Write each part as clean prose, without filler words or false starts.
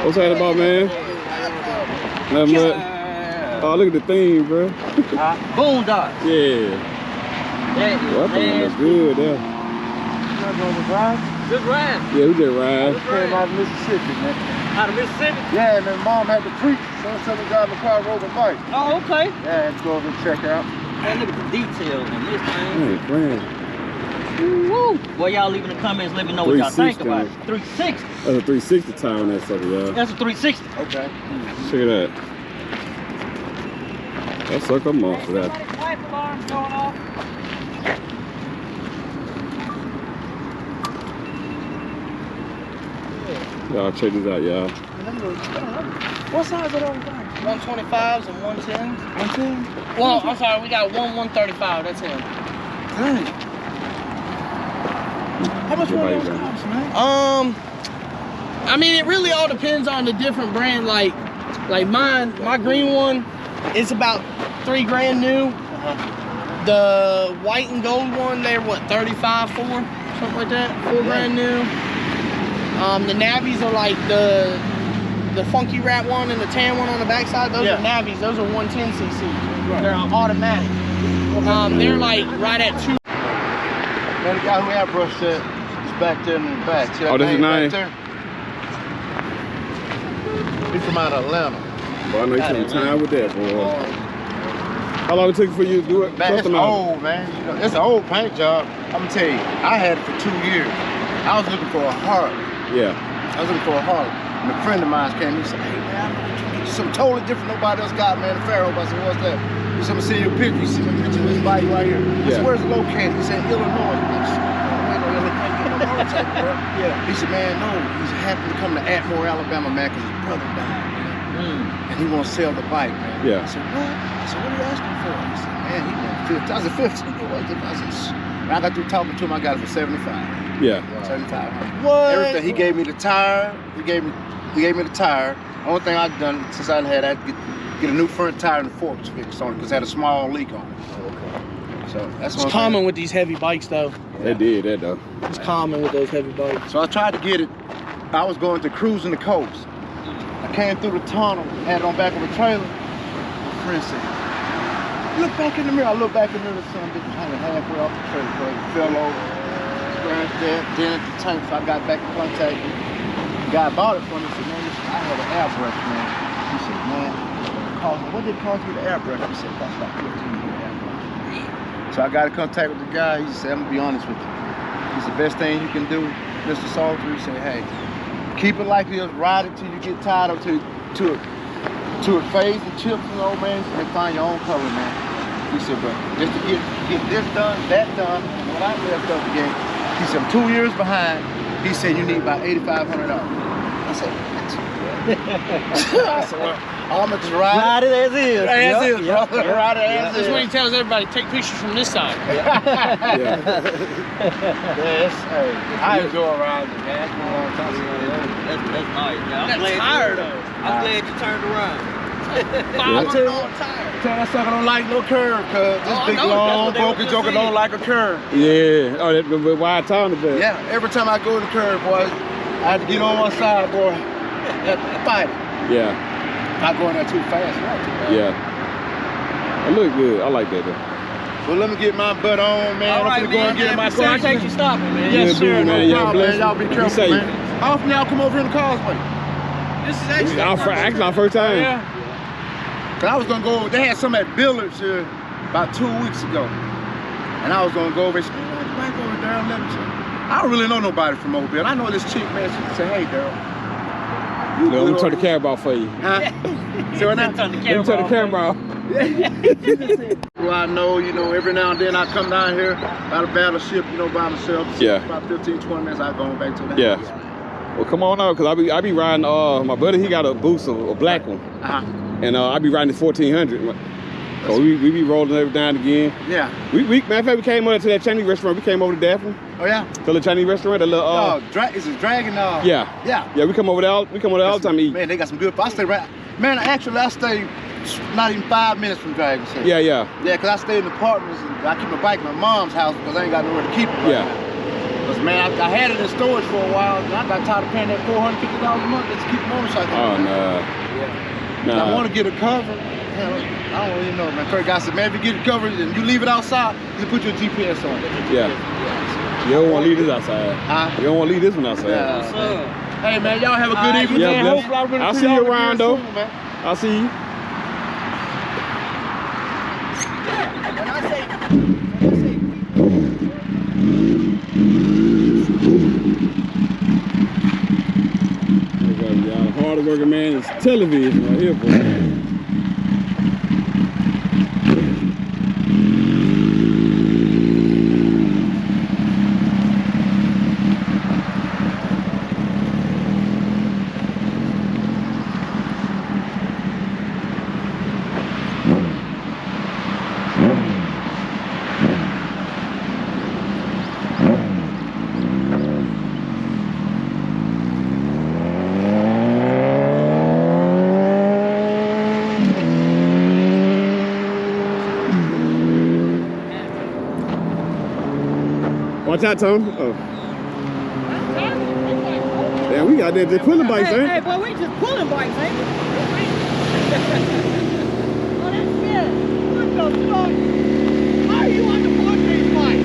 What's that about, man? Nothing much. Oh, look at the theme, bro. Boondocks. Yeah. Well, I think that's good, yeah. Good ride. Yeah, we just ride. We came out of Mississippi, man. Out of Mississippi? Yeah, and then mom had to preach, so somebody got in the car, rode a bike. Oh, okay. Yeah, I had to go over and check out. Man, look at the details on this thing. Man. Woo! Boy, y'all leave in the comments, let me know what y'all think about it. 360. That's a 360 tire on that sucker, y'all. That's a 360. Okay. Check it out. That sucker I'm off for that. Wipe alarm's going off. Y'all check this out, y'all. What size are those bikes? 125s and 110s. 110? Well, I'm sorry, we got 135. That's him. Dang. How much one of those cost, man? I mean, it really all depends on the different brand. Like mine, my green one, it's about $3 grand new. The white and gold one, they're what, 35 for, something like that, $4 grand new. The navies are like the funky rat one and the tan one on the backside. Those are navies. Those are 110cc. Right. They're automatic. They're like right at 2. Man, the guy who airbrushed that is back there in the back. See that Oh, this is nice. He's from out of Atlanta. Boy, I know you took some time with that, boy. How long it took for you to do it? Man, it's old, man. You know, it's an old paint job. I'm gonna tell you, I had it for 2 years. I was looking for a Harley. Yeah. I was looking for a Harley. And a friend of mine came and he said, hey man, I'm gonna get you something totally different nobody else got, man. The Pharaoh. I said, what's that? He said, I'm gonna see your picture. You see my picture of this bike right here. I said, where's it located? He said, Illinois. I said, he said, man, no, he's happy to come to Atmore, Alabama, man, because his brother died, man. And he wants to sell the bike, man. Yeah. I said, what? I said, what are you asking for? He said, man, he wants 50. I said, 50. I said, when I got through talking to him, I got it for 75. Yeah. 75. What? Everything. He gave me the tire. He gave me the tire. The only thing I've done since I had that, get a new front tire and the forks fixed on it because it had a small leak on it. Okay. So that's It's common with these heavy bikes, though. They did that, though. It's common with those heavy bikes. So I tried to get it. I was going to cruising the coast. I came through the tunnel, had it on back of a trailer. My friend said, look back in the mirror. I looked back in the mirror, son, didn't hang halfway off the trailer, bro. It fell over, scratched that, dented the tank, so I got back in contact with him. The guy bought it for me. He said, man, listen, I had an airbrush, man. He said, man, what did it cost you to airbrush? He said, it cost about $15 to airbrush. So I got in contact with the guy. He said, I'm gonna be honest with you. He said, the best thing you can do, Mr. Salter, he said, hey, keep it like this, ride it till you get tired of it, till it fades and chips, you know, man, and find your own color, man. He said, but just to get this done, that done, and what I left up again, he said, I'm 2 years behind. He said, you need about $8,500. I said, what? I said, well, I'm gonna just ride it as is. As is, brother. Ride it as is. That's when he tells everybody, take pictures from this side. Yes, hey, I enjoy riding, man. That's nice, y'all. That tire, though. I'm glad you turned around. $500 tire. Tell that sucker don't like no curve, cuz this big long broken joker don't like a curve. Yeah. Oh, that's a wide tire on the back. Yeah, every time I go to the curve, boys, I have to get on one side, boy, and fight it. Yeah. Not going there too fast. Yeah. It look good. I like that, though. Well, let me get my butt on, man. All right, I'm gonna go and get my Sorry, take you stopping, man. Yes, sir. No problem, man. Y'all be careful, safe. man. How often y'all come over here in the causeway? This is This is actually our first time. Yeah. Cause I was gonna go over, they had some at Billard's here about 2 weeks ago. And I was gonna go over and say, hey, why you go over there? Let me see. I don't really know nobody from Mobile. I know this chick, man, she said, hey, Daryl. Let me turn the camera off for you. Huh? So Turn the Let me turn the camera off. Well, I know, you know, every now and then I come down here by the battleship, you know, by myself. Yeah. About 15, 20 minutes, I go back to the house. Yeah. Well, come on out, cause I be riding. My buddy, he got a Boost, a black one, and I be riding the 1400. So we be rolling every now and again. Yeah. Matter of fact, we came over to that Chinese restaurant. We came over to Daphne. Oh yeah. To the Chinese restaurant, the little. Is it Dragon? Yeah. Yeah. Yeah, we come over there. All the time to eat. Man, they got some good. I stay right. Man, actually, I stay not even 5 minutes from Dragon City. Yeah, yeah. Yeah, cause I stay in the apartments and I keep my bike at my mom's house because I ain't got nowhere to keep it. Yeah. Cause man, I had it in storage for a while, and I got tired of paying that $450 a month just to keep the motorcycle. Oh, nah. Yeah. Nah. I want to get a cover. Man, I don't even know, man. First guy said, man, if you get it covered and you leave it outside, you can put your GPS on it. Yeah. You don't want to leave this outside. You don't want to leave this one outside. Yeah. Hey, man, y'all have a good evening, yeah, man. bless. Hopefully I'll see you around, though. Soon, man. I'll see you. When I say y'all, hard working man is television right here, boy. Watch out, Tom. Oh. Yeah, we got that just pulling bikes, ain't Hey, boy, we just pulling bikes, ain't we? Oh, that's good. What the fuck? Why are you on the Fortress bike?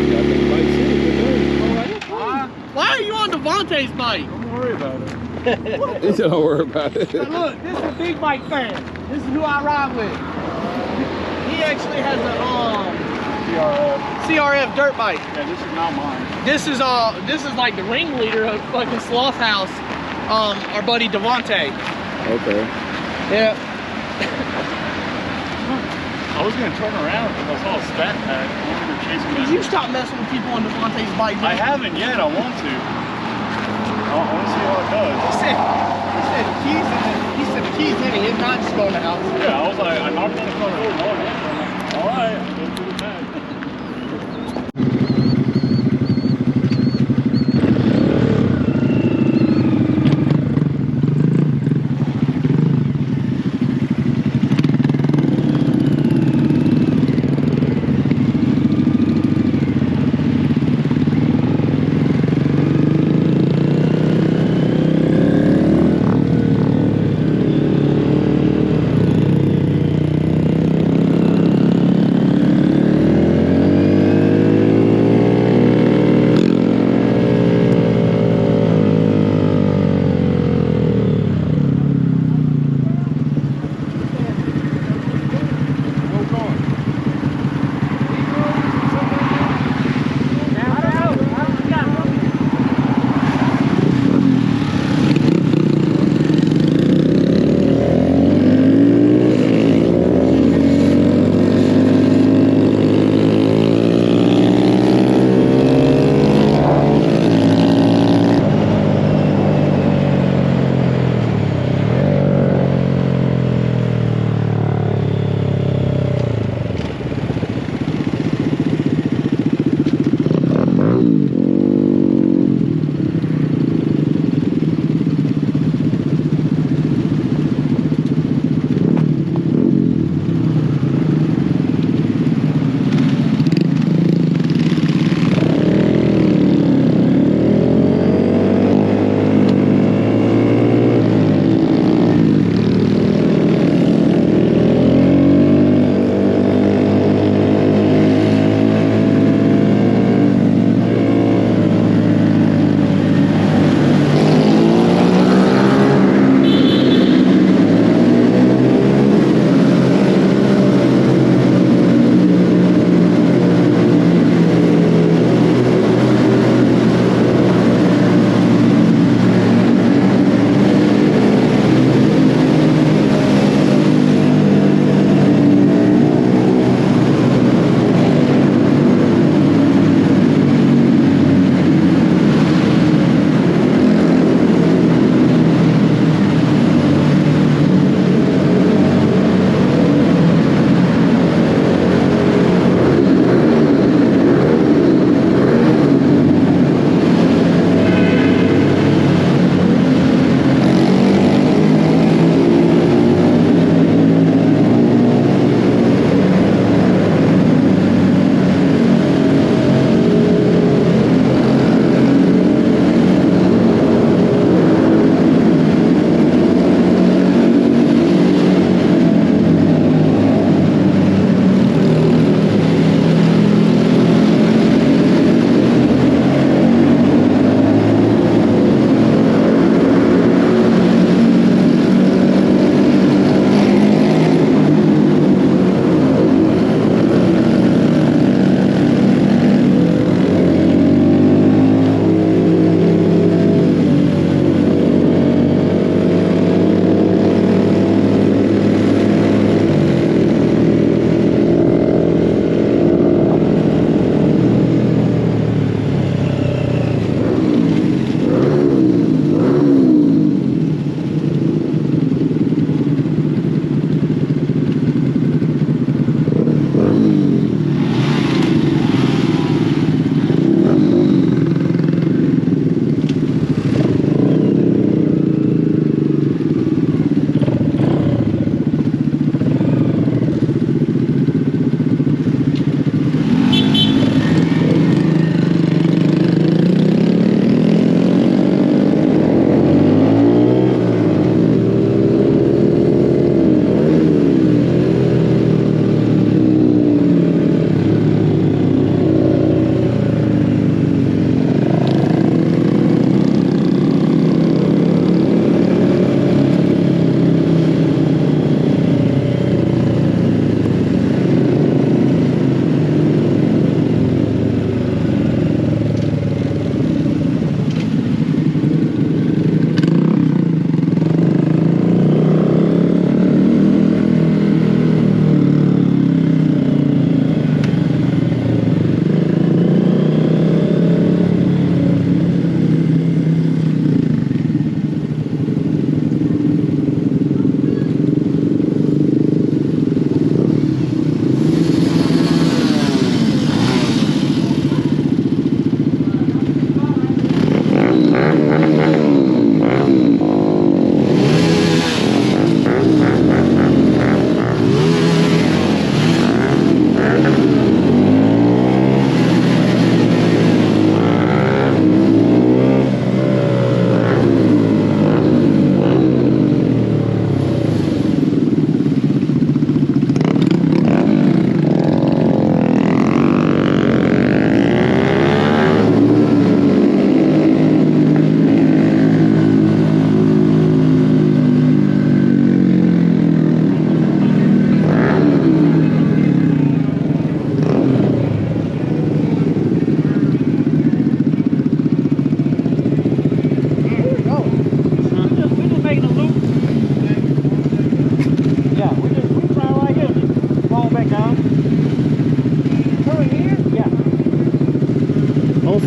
got them bikes in, Why are you on Devontae's bike? Don't worry about it. He said, don't worry about it. Now look, this is a big bike fan. This is who I ride with. He actually has a CRF dirt bike. Yeah, this is not mine. This is like the ringleader of fucking Sloth House. Our buddy Devontae. Okay. Yeah. I was gonna turn around because I saw a stat pack. I wanted to chase Did you stop messing with people on Devontae's bike? I haven't yet. I want to. I want to see how it does. He said the keys in it. He's not just going to the house. Yeah, I was like, I knocked on the front door. All right, I'll go through the back.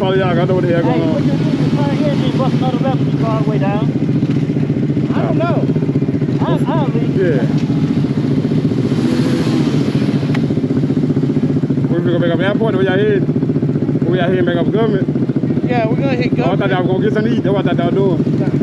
follow y'all. I know what the hell going on. What you do? Turn here and then bust another left and you go all the way down. I don't know. I'll leave. Yeah. We're gonna make up the airport. Where y'all heading? We out here and make up the government. Yeah, we're gonna hit Oh, I thought government. y'all was gonna get something to eat. That's what I thought y'all was doing.